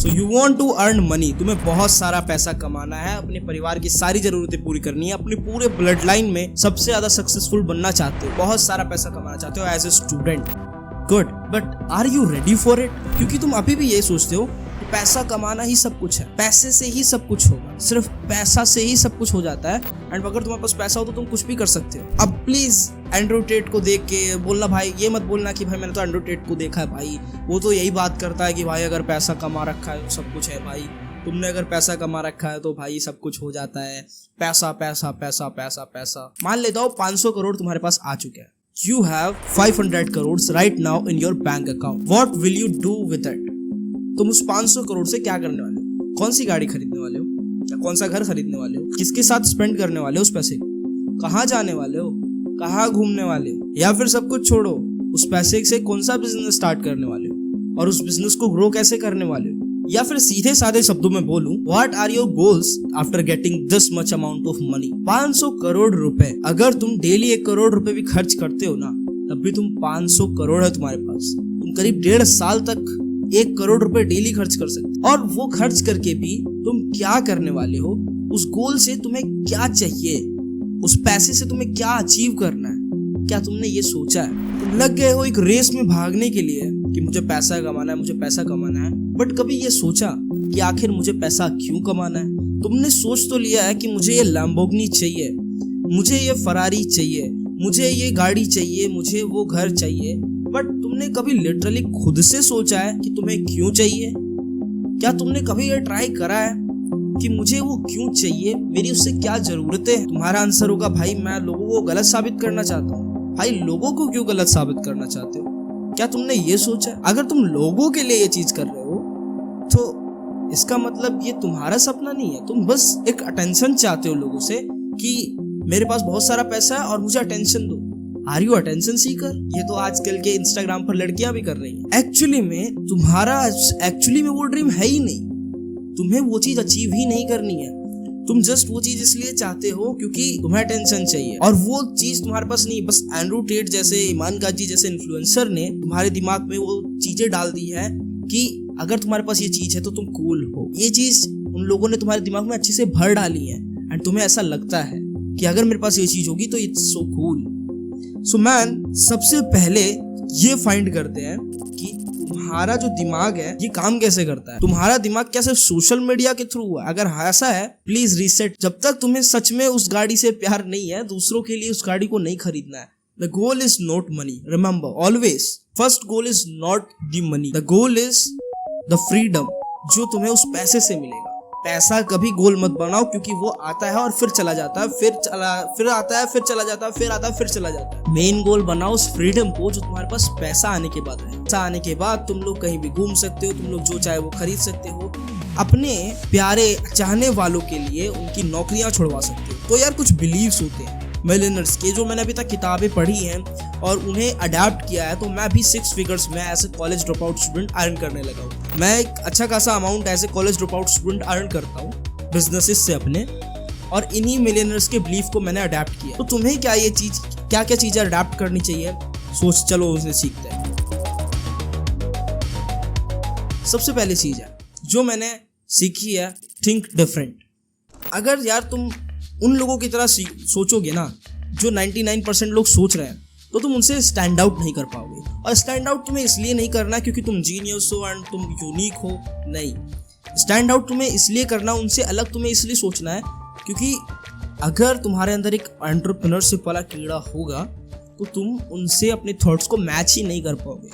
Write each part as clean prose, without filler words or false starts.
So you want to earn money, तुम्हें बहुत सारा पैसा कमाना है, अपने परिवार की सारी जरूरतें पूरी करनी है, अपने पूरे ब्लड लाइन में सबसे ज्यादा सक्सेसफुल बनना चाहते हो, बहुत सारा पैसा कमाना चाहते हो as a student. Good, but are you ready for it? क्योंकि तुम अभी भी ये सोचते हो कि पैसा कमाना ही सब कुछ है, पैसे से ही सब कुछ होगा, सिर्फ पैसा से ही सब कुछ हो जाता है। एंड अगर तुम्हारे पास पैसा हो तो तुम कुछ भी कर सकते हो। अब प्लीज एंड्रयू टेट को देख के बोलना भाई, ये मत बोलना कि भाई मैंने तो एंड्रयू टेट को देखा है भाई, वो तो यही बात करता है कि भाई अगर पैसा कमा रखा है तो सब कुछ है भाई, तुमने अगर पैसा कमा रखा है तो भाई सब कुछ हो जाता है, पैसा पैसा पैसा पैसा पैसा। मान लेता हूँ 500 करोड़ तुम्हारे पास आ चुके हैं, you have 500 crores right now in your bank account. What will you do with it? तुम उस 500 करोड़ से क्या करने वाले हो? कौन सी गाड़ी खरीदने वाले हो, या कौन सा घर खरीदने वाले हो, किसके साथ स्पेंड करने वाले हो उस पैसे को, कहाँ जाने वाले हो, कहाँ घूमने वाले हो, या फिर सब कुछ छोड़ो उस पैसे से कौन सा बिजनेस स्टार्ट करने वाले हो और उस बिजनेस को ग्रो कैसे करने वाले हो? या फिर सीधे साधे शब्दों में बोलूं, what are your goals after getting this much amount of money? 500 crore रुपए, अगर तुम डेली 1 करोड़ रुपए भी खर्च करते हो ना, तब भी तुम 500 करोड़ है तुम्हारे पास, तुम करीब 1.5 साल तक 1 करोड़ रुपए डेली खर्च कर सकते हो। और वो खर्च करके भी तुम क्या करने वाले हो? उस गोल से तुम्हें क्या चाहिए, उस पैसे से तुम्हें क्या अचीव करना है, क्या तुमने ये सोचा है? तुम लग गए हो एक रेस में भागने के लिए कि मुझे पैसा कमाना है, मुझे पैसा कमाना है, बट कभी ये सोचा कि आखिर मुझे पैसा क्यों कमाना है? तुमने सोच तो लिया है कि मुझे ये लैम्बोर्गिनी चाहिए, मुझे ये फरारी चाहिए, मुझे ये गाड़ी चाहिए, मुझे वो घर चाहिए, बट तुमने कभी लिटरली खुद से सोचा है कि तुम्हें क्यों चाहिए? क्या तुमने कभी ये ट्राई करा है कि मुझे वो क्यों चाहिए, मेरी उससे क्या जरूरतें हैं? तुम्हारा आंसर होगा भाई मैं लोगों को गलत साबित करना चाहता हूँ। भाई लोगों को क्यों गलत साबित करना चाहते हो? क्या तुमने ये सोचा? अगर तुम लोगों के लिए ये चीज कर रहे हो तो इसका मतलब ये तुम्हारा सपना नहीं है, तुम बस एक अटेंशन चाहते हो लोगों से कि मेरे पास बहुत सारा पैसा है और मुझे अटेंशन दो। Are you attention seeker? ये तो आजकल के इंस्टाग्राम पर लड़कियां भी कर रही हैं। एक्चुअली में वो ड्रीम है ही नहीं, तुम्हें वो चीज अचीव ही नहीं करनी है, तुम जस्ट वो चीज इसलिए चाहते हो क्योंकि तुम्हें अटेंशन चाहिए, और वो चीज तुम्हारे पास नहीं। बस एंड्रयू टेट जैसे, ईमान गाजी जैसे इन्फ्लुएंसर ने तुम्हारे दिमाग में वो चीजें डाल दी है कि अगर तुम्हारे पास ये चीज है तो तुम कूल हो। ये चीज उन लोगों ने तुम्हारे दिमाग में अच्छे से भर डाली है, एंड तुम्हें ऐसा लगता है कि अगर मेरे पास ये चीज होगी तो it's so cool. So man, सबसे पहले ये फाइंड करते हैं कि तुम्हारा जो दिमाग है ये काम कैसे करता है, तुम्हारा दिमाग क्या सिर्फ सोशल मीडिया के थ्रू हुआ? अगर ऐसा है प्लीज रीसेट। जब तक तुम्हें सच में उस गाड़ी से प्यार नहीं है, दूसरों के लिए उस गाड़ी को नहीं खरीदना है। The goal is not money, remember always, first goal is not the money, the goal is the freedom जो तुम्हें उस पैसे से मिलेगा। पैसा कभी गोल मत बनाओ, क्योंकि वो आता है और फिर चला जाता है, फिर आता है, फिर चला जाता है, फिर आता है, फिर चला जाता है। मेन गोल बनाओ उस फ्रीडम को जो तुम्हारे पास पैसा आने के बाद है। पैसा आने के बाद तुम लोग कहीं भी घूम सकते हो, तुम लोग जो चाहे वो खरीद सकते हो, अपने प्यारे चाहने वालों के लिए उनकी नौकरियां छुड़वा सकते हो। तो यार कुछ बिलीव्स होते हैं मिलियनर्स के, जो मैंने अभी तक किताबें पढ़ी हैं और उन्हें अडेप्ट किया है, तो मैं भी 6 फिगर्स में as a college dropout student earn करने लगा हूँ। मैं एक अच्छा खासा अमाउंट as a college dropout student earn करता हूँ बिजनेसेस से अपने, और इन्हीं मिलियनर्स के बिलीफ को मैंने अडेप्ट किया। तो तुम्हें क्या ये चीज, क्या क्या चीजें अडेप्ट करनी चाहिए, सोच चलो उसे सीखते हैं। सबसे पहली चीज है जो मैंने सीखी है, थिंक डिफरेंट। अगर यार तुम उन लोगों की तरह सोचोगे ना जो 99% लोग सोच रहे हैं, तो तुम उनसे स्टैंड आउट नहीं कर पाओगे। और स्टैंड आउट तुम्हें इसलिए नहीं करना क्योंकि तुम जीनियस हो एंड तुम यूनिक हो, नहीं। स्टैंड आउट तुम्हें इसलिए करना, उनसे अलग तुम्हें इसलिए सोचना है क्योंकि अगर तुम्हारे अंदर एक एंटरप्रेन्योरशिप वाला कीड़ा होगा तो तुम उनसे अपने थॉट्स को मैच ही नहीं कर पाओगे।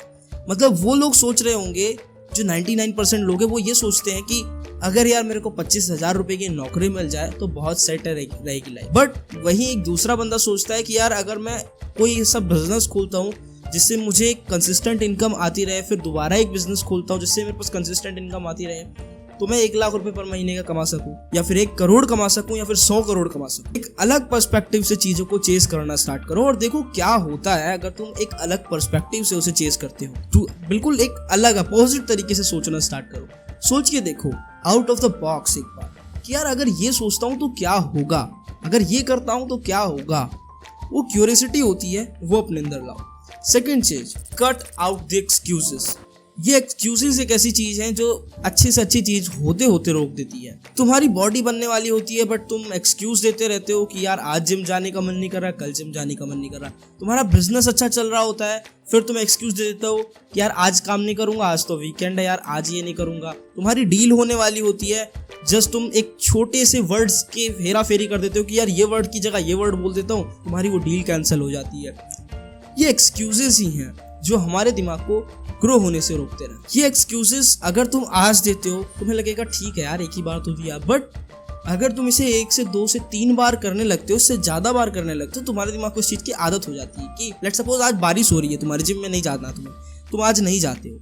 मतलब वो लोग सोच रहे होंगे, जो 99% लोग हैं वो ये सोचते हैं कि अगर यार मेरे को 25,000 रुपए की नौकरी मिल जाए तो बहुत सेट रहेगी लाइफ। बट वहीं एक दूसरा बंदा सोचता है कि यार अगर मैं कोई ऐसा बिजनेस खोलता हूँ जिससे मुझे कंसिस्टेंट इनकम आती रहे, फिर दोबारा एक बिजनेस खोलता हूँ जिससे मेरे पास कंसिस्टेंट इनकम आती रहे, तो मैं 1 लाख रुपए पर महीने का कमा सकूं, या फिर 1 करोड़ कमा सकूं, या फिर 100 करोड़ कमा सकूं। एक अलग पर्सपेक्टिव से चीजों को चेस करना स्टार्ट करो और देखो क्या होता है अगर तुम एक अलग पर्सपेक्टिव से उसे चेस करते हो। तो बिल्कुल एक अलग अपोजिट तरीके से सोचना स्टार्ट करो। सोच के देखो आउट ऑफ द बॉक्स एक बार कि यार अगर ये सोचता हूं तो क्या होगा, अगर ये करता हूं तो क्या होगा। वो क्यूरियोसिटी होती है, वो अपने अंदर लाओ। सेकंड चीज, कट आउट द एक्सक्यूजेस। ये एक्सक्यूजेस एक ऐसी चीज है जो अच्छी से अच्छी चीज होते होते रोक देती है। तुम्हारी बॉडी बनने वाली होती है बट तुम एक्सक्यूज देते रहते हो कि यार आज जिम जाने का मन नहीं कर रहा, कल जिम जाने का मन नहीं कर रहा। तुम्हारा बिजनेस अच्छा चल रहा होता है, फिर तुम एक्सक्यूज दे देते हो कि यार आज काम नहीं करूंगा, आज तो वीकेंड है यार, आज ये नहीं करूंगा। तुम्हारी डील होने वाली होती है, जस्ट तुम एक छोटे से वर्ड्स के हेरा फेरी कर देते हो कि यार ये वर्ड की जगह ये वर्ड बोल देता हूँ, तुम्हारी वो डील कैंसिल हो जाती है। ये एक्सक्यूजेस ही हैं जो हमारे दिमाग को ग्रो होने से रोकते रहे। ये एक्सक्यूजेस अगर तुम आज देते हो तुम्हें लगेगा ठीक है यार एक ही बार तो दिया, बट अगर तुम इसे 1 से 2 से 3 बार करने लगते हो, उससे ज्यादा बार करने लगते हो, तुम्हारे दिमाग को इस चीज की आदत हो जाती है कि लेट्स सपोज आज बारिश हो रही है, तुम्हारे जिम में नहीं जाना, तुम आज नहीं जाते हो,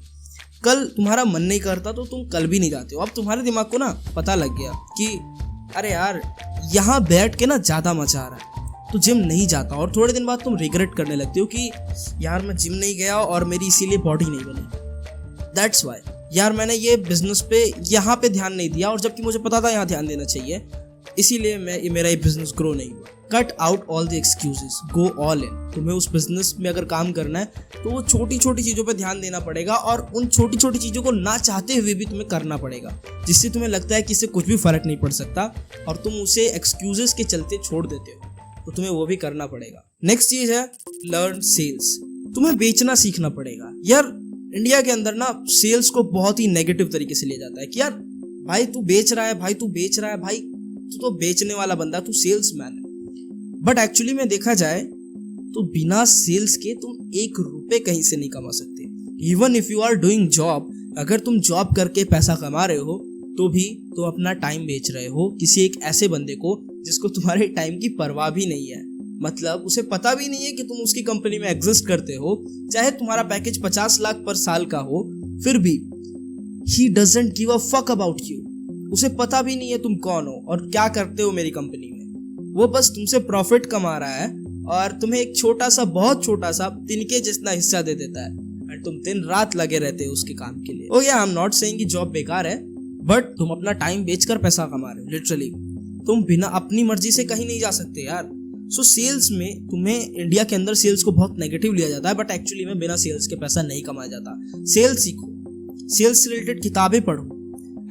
कल तुम्हारा मन नहीं करता तो तुम कल भी नहीं जाते हो। अब तुम्हारे दिमाग को ना पता लग गया कि अरे यार यहाँ बैठ के ना ज्यादा मजा आ रहा है, तो जिम नहीं जाता। और थोड़े दिन बाद तुम रिग्रेट करने लगते हो कि यार मैं जिम नहीं गया और मेरी इसीलिए बॉडी नहीं बनी। दैट्स वाई यार मैंने ये बिजनेस पे यहाँ पे ध्यान नहीं दिया, और जबकि मुझे पता था यहाँ ध्यान देना चाहिए, इसीलिए मेरा ये बिजनेस ग्रो नहीं हुआ। Cut out all the excuses, go all in. तुम्हें उस बिजनेस में अगर काम करना है तो वो छोटी छोटी चीज़ों पे ध्यान देना पड़ेगा, और उन छोटी छोटी चीज़ों को ना चाहते हुए भी तुम्हें करना पड़ेगा, जिससे तुम्हें लगता है कि इससे कुछ भी फर्क नहीं पड़ सकता और तुम उसे एक्सक्यूजेस के चलते छोड़ देते हो, तो तुम्हें वो भी करना पड़ेगा। नेक्स्ट चीज है लर्न सेल्स। तुम्हें बेचना सीखना पड़ेगा। यार इंडिया के अंदर ना सेल्स को बहुत ही नेगेटिव तरीके से लिया जाता है कि यार भाई तू बेच रहा है, भाई तू बेच रहा है, भाई तू तो बेचने वाला बंदा, तू सेल्समैन है। बट एक्चुअली में देखा जाए तो बिना सेल्स के तुम 1 रुपए कहीं से नहीं कमा सकते। Even if you are doing job, अगर तुम जॉब करके पैसा कमा रहे हो तो भी तुम अपना टाइम बेच रहे हो किसी एक ऐसे बंदे को जिसको तुम्हारे टाइम की परवाह भी नहीं है। मतलब उसे पता भी नहीं है कि तुम उसकी कंपनी में एग्जिस्ट करते हो, चाहे तुम्हारा पैकेज 50 लाख पर साल का हो, फिर भी he doesn't give a fuck about you. उसे पता भी नहीं है तुम कौन हो और क्या करते हो मेरी कंपनी में। वो बस तुमसे प्रॉफिट कमा रहा है और तुम्हें एक छोटा सा, बहुत छोटा सा तिनके जितना हिस्सा दे देता है, एंड तुम दिन रात लगे रहते हो उसके काम के लिए। Okay, I am not saying कि जॉब बेकार है, बट तुम अपना टाइम बेचकर पैसा कमा रहे हो। लिटरली तुम बिना अपनी मर्जी से कहीं नहीं जा सकते यार। सो सेल्स में तुम्हें, इंडिया के अंदर सेल्स को बहुत नेगेटिव लिया जाता है, बट एक्चुअली में बिना सेल्स के पैसा नहीं कमाया जाता। सेल्स सीखो, सेल्स से रिलेटेड किताबें पढ़ो।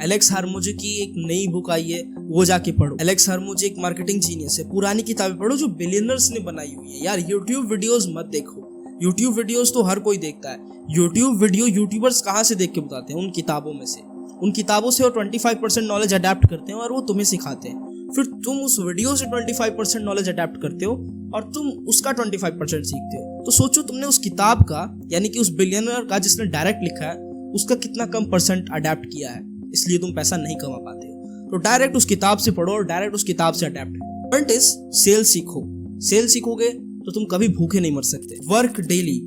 एलेक्स हार्मोजे की एक नई बुक आई है, वो जाके पढ़ो। एलेक्स हार्मोजे एक मार्केटिंग जीनियस है। पुरानी किताबें पढ़ो जो बिलियनर्स ने बनाई हुई है। यार यूट्यूब वीडियोस मत देखो, यूट्यूब वीडियोस तो हर कोई देखता है। यूट्यूब वीडियो यूट्यूबर्स कहाँ से देख के बताते हैं? उन किताबों में से। उन किताबों से वो 25% नॉलेज अडेप्ट करते हैं और वो तुम्हें सिखाते हैं। फिर तुम उस वीडियो से 25% नॉलेज अडेप्ट करते हो और तुम उसका 25% सीखते हो। तो सोचो तुमने उस किताब का, यानी कि उस बिलियनर का जिसने डायरेक्ट लिखा है, उसका कितना कम परसेंट अडेप्ट किया है, इसलिए तुम पैसा नहीं कमा पाते हो। तो डायरेक्ट उस किताब से पढ़ो और डायरेक्ट उस किताब से अडेप्ट करो। पॉइंट इज सेल सीखो। सेल सीखोगे तो तुम कभी भूखे नहीं मर सकते। Work daily,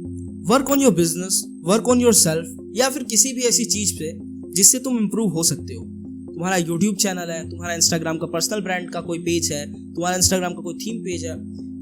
work on your business, work on your self, या फिर किसी भी ऐसी चीज पे जिससे तुम इम्प्रूव हो सकते हो। तुम्हारा यूट्यूब चैनल है, तुम्हारा इंस्टाग्राम का पर्सनल ब्रांड का कोई पेज है, तुम्हारा इंस्टाग्राम का कोई थीम पेज है,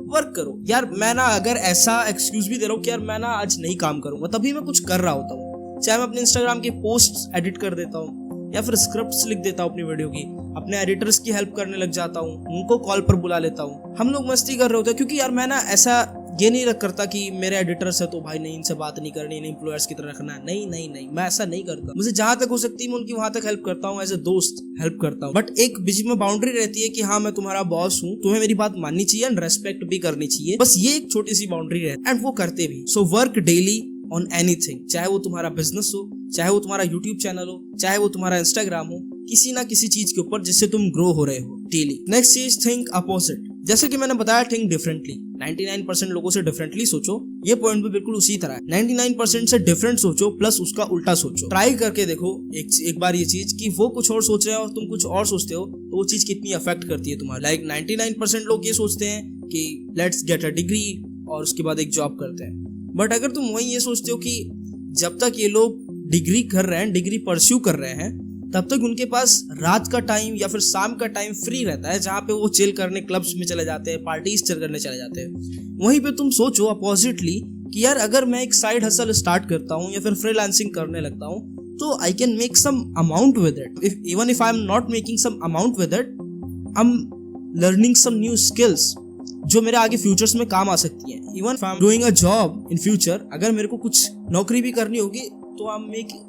वर्क करो। यार मैं ना अगर ऐसा एक्सक्यूज भी दे रहा हूँ कि यार मैं ना आज नहीं काम करूंगा, तभी मैं कुछ कर रहा होता हूँ। चाहे मैं अपने इंस्टाग्राम के पोस्ट एडिट कर देता हूँ या फिर स्क्रिप्ट्स लिख देता हूँ अपनी वीडियो की, अपने एडिटर्स की हेल्प करने लग जाता हूँ, उनको कॉल पर बुला लेता हूँ। हम लोग मस्ती कर रहे होते हैं, क्योंकि यार मैं ना ऐसा ये नहीं रख करता कि मेरे एडिटर्स है तो भाई नहीं, इनसे बात नहीं करनी, नहीं एम्प्लॉयर्स की तरह रखना है। नहीं नहीं नहीं, मैं ऐसा नहीं करता। मुझे जहां तक हो सकती है मैं उनकी वहां तक हेल्प करता हूँ, एज ए दोस्त हेल्प करता हूँ। बट एक बीच में बाउंड्री रहती है कि हाँ मैं तुम्हारा बॉस हूँ, तुम्हें मेरी बात माननी चाहिए एंड रेस्पेक्ट भी करनी चाहिए। बस ये एक छोटी सी बाउंड्री रहती है, एंड वो करते भी। So work daily on anything, चाहे वो तुम्हारा बिजनेस हो, चाहे वो तुम्हारा यूट्यूब चैनल हो, चाहे वो तुम्हारा इंस्टाग्राम हो, किसी ना किसी चीज के ऊपर जिससे तुम ग्रो हो रहे हो डेली। नेक्स्ट चीज, थिंक अपोजिट। जैसे कि मैंने बताया, थिंक डिफरेंटली। 99% लोगों से डिफरेंटली सोचो, ये पॉइंट भी बिल्कुल उसी तरह है। 99% से डिफरेंट सोचो प्लस उसका उल्टा सोचो। ट्राई करके देखो एक बार ये चीज कि वो कुछ और सोच रहे हैं और तुम कुछ और सोचते हो, तो वो चीज कितनी अफेक्ट करती है तुम्हारा। लाइक 99% लोग ये सोचते हैं कि लेट्स गेट अ डिग्री और उसके बाद एक जॉब करते हैं। बट अगर तुम वही ये सोचते हो कि जब तक ये लोग डिग्री कर रहे हैं, डिग्री परस्यू कर रहे हैं, तब तक उनके पास रात का टाइम या फिर शाम का टाइम फ्री रहता है, जहाँ पे वो चिल करने क्लब्स में चले जाते हैं, पार्टीज चिल करने चले जाते हैं। वहीं पे तुम सोचो अपोजिटली कि यार अगर मैं एक साइड हसल स्टार्ट करता हूँ या फिर फ्रीलांसिंग करने लगता हूँ, तो I can make some amount with it. Even if I am not making some amount with it, I am learning some new skills जो मेरे आगे फ्यूचर्स में काम आ सकती है। Even if I am doing a job in future, अगर मेरे को कुछ नौकरी भी करनी होगी, तो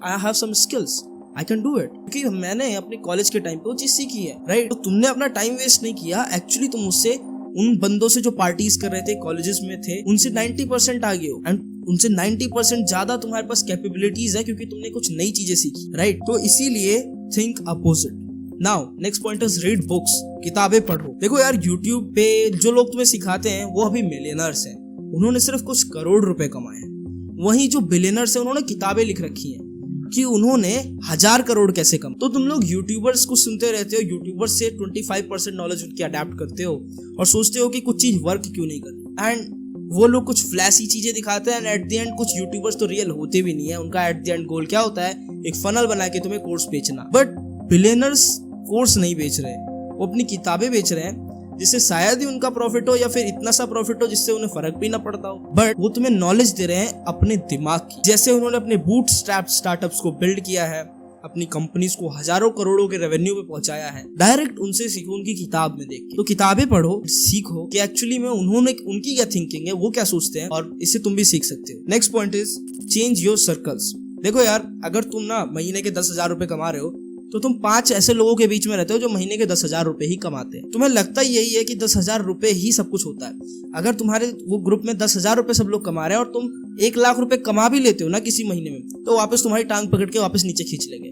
I have some skills, I can do it, क्योंकि मैंने अपने कॉलेज के टाइम पे वो चीज सीखी है, राइट। तो तुमने अपना टाइम वेस्ट नहीं किया, एक्चुअली तुम उससे उन बंदों से जो पार्टीज कर रहे थे, कॉलेजेस में थे, उनसे 90% आगे हो, एंड उनसे 90% ज्यादा तुम्हारे पास कैपेबिलिटीज है, क्योंकि तुमने कुछ नई चीजें सीखी, राइट। तो इसीलिए think opposite. Now next point is read books, किताबें पढ़ो। देखो यार, यूट्यूब पे जो लोग तुम्हें सिखाते हैं वो अभी मिलियनर्स हैं, उन्होंने सिर्फ कुछ करोड़ रुपए कमाए हैं। वहीं जो बिलियनर्स हैं उन्होंने किताबें लिख रखी हैं कि उन्होंने 1000 करोड़ कैसे कम। तो तुम लोग यूट्यूबर्स को सुनते रहते हो, यूट्यूबर्स से 25% नॉलेज उनकी अडेप्ट करते हो और सोचते हो कि कुछ चीज वर्क क्यों नहीं कर, एंड वो लोग कुछ फ्लैशी चीजें दिखाते हैं, एंड एट द एंड कुछ यूट्यूबर्स तो रियल होते भी नहीं है। उनका एट द एंड गोल क्या होता है, एक फनल बना के तुम्हें कोर्स बेचना। बट बिलियनर्स कोर्स नहीं बेच रहे, वो अपनी किताबें बेच रहे हैं, जिससे शायद ही उनका प्रॉफिट हो या फिर इतना सा प्रॉफिट हो जिससे उन्हें फर्क भी ना पड़ता हो, बट वो तुम्हें नॉलेज दे रहे हैं अपने दिमाग की। जैसे उन्होंने अपने बूटस्ट्रैप स्टार्टअप्स को बिल्ड किया है, अपनी कंपनीज को हजारों करोड़ों के रेवेन्यू पे पहुंचाया है, डायरेक्ट उनसे सीखो, उनकी किताब में देख के। तो किताबें पढ़ो, सीखो कि एक्चुअली में उनकी क्या थिंकिंग है, वो क्या सोचते हैं, और इससे तुम भी सीख सकते हो। Next point is change your circles. देखो यार, अगर तुम ना महीने के 10,000 रुपए कमा रहे हो, तो तुम 5 ऐसे लोगों के बीच में रहते हो जो महीने के 10,000 रुपए ही कमाते हैं। तुम्हें लगता ही यही है कि 10,000 रुपए ही सब कुछ होता है। अगर तुम्हारे वो ग्रुप में 10,000 रुपए सब लोग कमा रहे हैं और तुम 1 लाख रुपए कमा भी लेते हो ना किसी महीने में, तो वापस तुम्हारी टांग पकड़ के वापस नीचे खींच लेंगे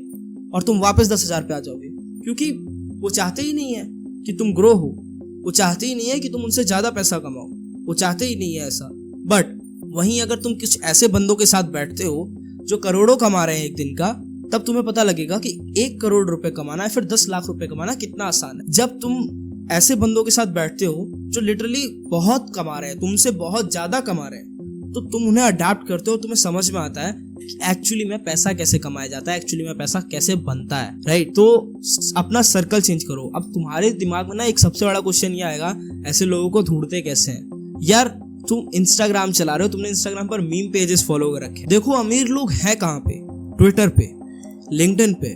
और तुम वापस 10,000 पे आ जाओगे, क्योंकि वो चाहते ही नहीं है कि तुम ग्रो हो, वो चाहते ही नहीं है कि तुम उनसे ज्यादा पैसा कमाओ, वो चाहते ही नहीं है ऐसा। बट वहीं अगर तुम कुछ ऐसे बंदों के साथ बैठते हो जो करोड़ों कमा रहे हैं एक दिन का, तब तुम्हें पता लगेगा कि 1 करोड़ रुपए कमाना है, फिर 10 लाख रुपए कमाना कितना आसान है। जब तुम ऐसे बंदों के साथ बैठते हो जो लिटरली बहुत कमा रहे हैं, तुमसे बहुत ज्यादा कमा रहे हैं, तो तुम उन्हें अडाप्ट करते हो, तुम्हें समझ में आता है कि एक्चुअली में पैसा कैसे कमाया जाता है, एक्चुअली में पैसा कैसे बनता है, राइट। तो अपना सर्कल चेंज करो। अब तुम्हारे दिमाग में ना एक सबसे बड़ा क्वेश्चन ये आएगा, ऐसे लोगों को ढूंढते कैसे हैं। यार, तुम इंस्टाग्राम चला रहे हो, तुमने इंस्टाग्राम पर मीम पेजेस फॉलो कर रखे, देखो अमीर लोग हैं कहाँ पे, ट्विटर पे, लिंक्डइन पे,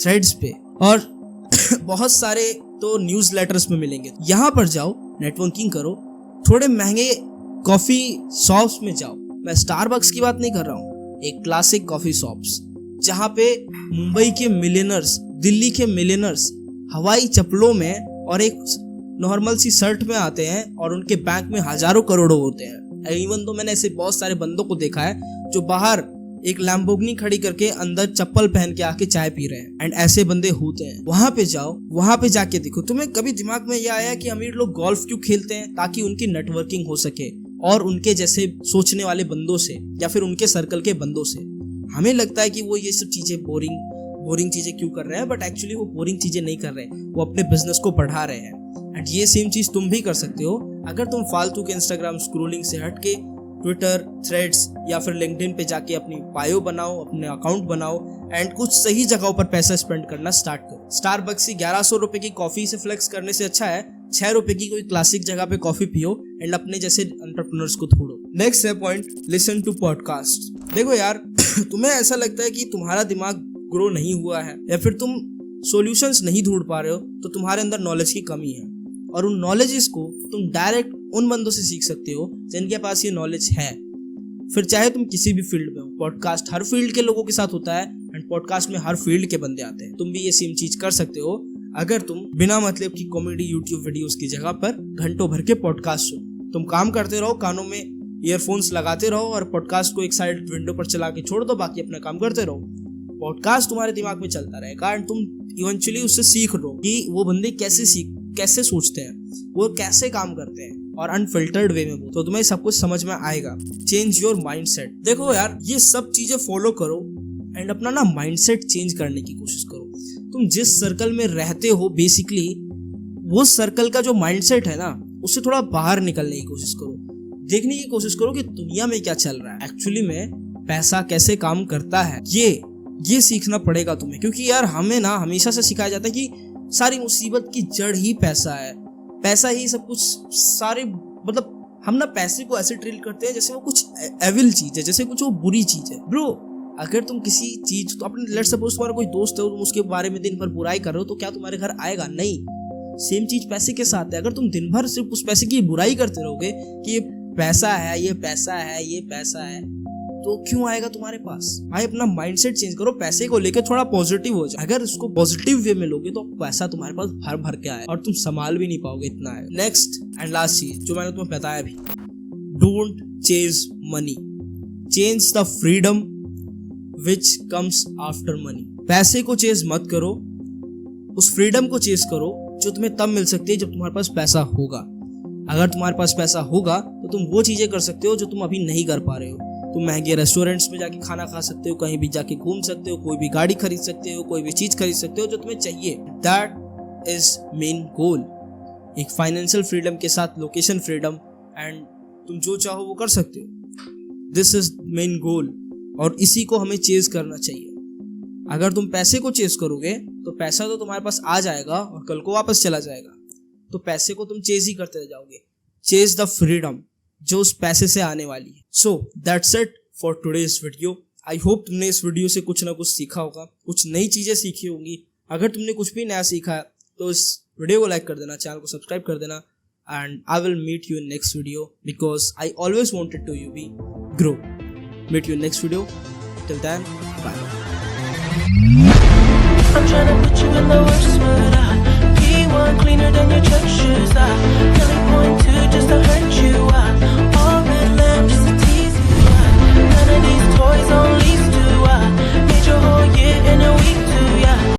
थ्रेड्स पे, और बहुत सारे तो न्यूज़लेटर्स में मिलेंगे। यहाँ पर जाओ, नेटवर्किंग करो, थोड़े महंगे कॉफी शॉप्स में जाओ। मैं स्टारबक्स की बात नहीं कर रहा हूँ, एक क्लासिक कॉफी शॉप्स जहाँ पे मुंबई के मिलियनर्स, दिल्ली के मिलियनर्स हवाई चप्पलों में और एक नॉर्मल सी शर्ट में आते हैं और उनके बैंक में हजारों करोड़ों होते हैं। इवन तो मैंने ऐसे बहुत सारे बंदों को देखा है जो बाहर एक लैम्बोर्गिनी खड़ी करके अंदर चप्पल पहन के आके चाय पी रहे हैं, एंड ऐसे बंदे होते हैं। वहां पे जाओ, वहां पे जाके देखो। तुम्हें कभी दिमाग में यह आया कि अमीर लोग गोल्फ क्यों खेलते हैं? ताकि उनकी नेटवर्किंग हो सके और उनके जैसे सोचने वाले बंदों से या फिर उनके सर्कल के बंदों से। हमें लगता है कि वो ये सब चीजें बोरिंग चीजें क्यों कर रहे हैं, बट एक्चुअली वो बोरिंग चीजें नहीं कर रहे हैं, वो अपने बिजनेस को बढ़ा रहे हैं। एंड ये सेम चीज तुम भी कर सकते हो अगर तुम फालतू के इंस्टाग्राम स्क्रोलिंग से हट के ट्विटर, थ्रेड्स या फिर लिंक्डइन पे जाके अपनी बायो बनाओ, अपने अकाउंट बनाओ, एंड कुछ सही जगहों पर पैसा स्पेंड करना स्टार्ट करो। स्टारबक्स की 1100 रुपए की कॉफी से फ्लेक्स करने से अच्छा है 6 रुपए की कोई क्लासिक जगह पे कॉफी पियो एंड अपने जैसे एंटरप्रेन्योर्स को ढूंढो। नेक्स्ट है पॉइंट, लिसन टू पॉडकास्ट। देखो यार, तुम्हें ऐसा लगता है कि तुम्हारा दिमाग ग्रो नहीं हुआ है या फिर तुम सॉल्यूशंस नहीं ढूंढ पा रहे हो, तो तुम्हारे अंदर नॉलेज की कमी है, और उन नॉलेजेस को तुम डायरेक्ट उन बंदों से सीख सकते हो जिनके पास ये नॉलेज है। फिर चाहे तुम किसी भी फील्ड में हो, पॉडकास्ट हर फील्ड के लोगों के साथ होता है, एंड पॉडकास्ट में हर फील्ड के बंदे आते हैं। तुम भी ये सेम चीज कर सकते हो अगर तुम बिना मतलब की कॉमेडी यूट्यूब वीडियोस की जगह पर घंटों भर के पॉडकास्ट सुनो। तुम काम करते रहो, कानों में ईयरफोन्स लगाते रहो और पॉडकास्ट को एक साइड विंडो पर चला के छोड़ दो, बाकी अपना काम करते रहो। पॉडकास्ट तुम्हारे दिमाग में चलता रहेगा एंड तुम इवेंचुअली उससे सीख लो कि वो बंदे कैसे सोचते हैं, वो कैसे काम करते हैं, और अनफिल्टर्ड वे में, तो तुम्हें सब कुछ समझ में आएगा। Change your mindset. देखो यार, ये सब चीजें फॉलो करो एंड अपना ना माइंडसेट चेंज करने की कोशिश करो। तुम जिस सर्कल में रहते हो, बेसिकली वो सर्कल का जो माइंडसेट है ना, उससे थोड़ा बाहर निकलने की कोशिश करो। देखने की कोशिश करो कि दुनिया में क्या चल रहा है, एक्चुअली में पैसा कैसे काम करता है। ये सीखना पड़ेगा तुम्हें, क्योंकि यार हमें ना हमेशा से सिखाया जाता है कि सारी मुसीबत की जड़ ही पैसा है, पैसा ही सब कुछ, सारे मतलब हम ना पैसे को ऐसे ट्रीट करते हैं जैसे वो कुछ एविल चीज है, जैसे कुछ वो बुरी चीज है। ब्रो, अगर तुम किसी चीज, तो अपने लेट्स सपोज तुम्हारा कोई दोस्त है, तुम उसके बारे में दिन भर बुराई कर रहे हो, तो क्या तुम्हारे घर आएगा? नहीं। सेम चीज पैसे के साथ है। अगर तुम दिन भर सिर्फ उस पैसे की बुराई करते रहोगे कि ये पैसा है, ये पैसा है, ये पैसा है, तो क्यों आएगा तुम्हारे पास? भाई अपना माइंडसेट चेंज करो, पैसे को लेकर थोड़ा पॉजिटिव हो जाए। अगर इसको पॉजिटिव वे में लोगे तो पैसा तुम्हारे पास भर भर के आए और तुम संभाल भी नहीं पाओगे, इतना है। नेक्स्ट एंड लास्ट चीज जो मैंने तुम्हें बताया अभी, don't chase money, change the freedom which comes after money. पैसे को चेज मत करो, उस फ्रीडम को चेज करो जो तुम्हें तब मिल सकती है जब तुम्हारे पास पैसा होगा। अगर तुम्हारे पास पैसा होगा तो तुम वो चीजें कर सकते हो जो तुम अभी नहीं कर पा रहे हो। तुम महंगे रेस्टोरेंट्स में जाके खाना खा सकते हो, कहीं भी जाके घूम सकते हो, कोई भी गाड़ी खरीद सकते हो, कोई भी चीज खरीद सकते हो जो तुम्हें चाहिए। That is main goal. एक फाइनेंशियल फ्रीडम के साथ लोकेशन फ्रीडम, एंड तुम जो चाहो वो कर सकते हो। दिस इज मेन गोल और इसी को हमें चेज करना चाहिए। अगर तुम पैसे को चेज करोगे तो पैसा तो तुम्हारे पास आ जाएगा और कल को वापस चला जाएगा, तो पैसे को तुम चेज ही करते जाओगे। चेज द फ्रीडम जो उस पैसे से आने वाली है। So that's it for today's video. I hope तुमने इस वीडियो से कुछ ना कुछ सीखा होगा, कुछ नई चीजें सीखी होंगी। अगर तुमने कुछ भी नया सीखा है तो इस वीडियो को लाइक कर देना, चैनल को सब्सक्राइब कर देना, and I will meet you in next video because I always wanted to you be grow. Meet you in next video, till then bye.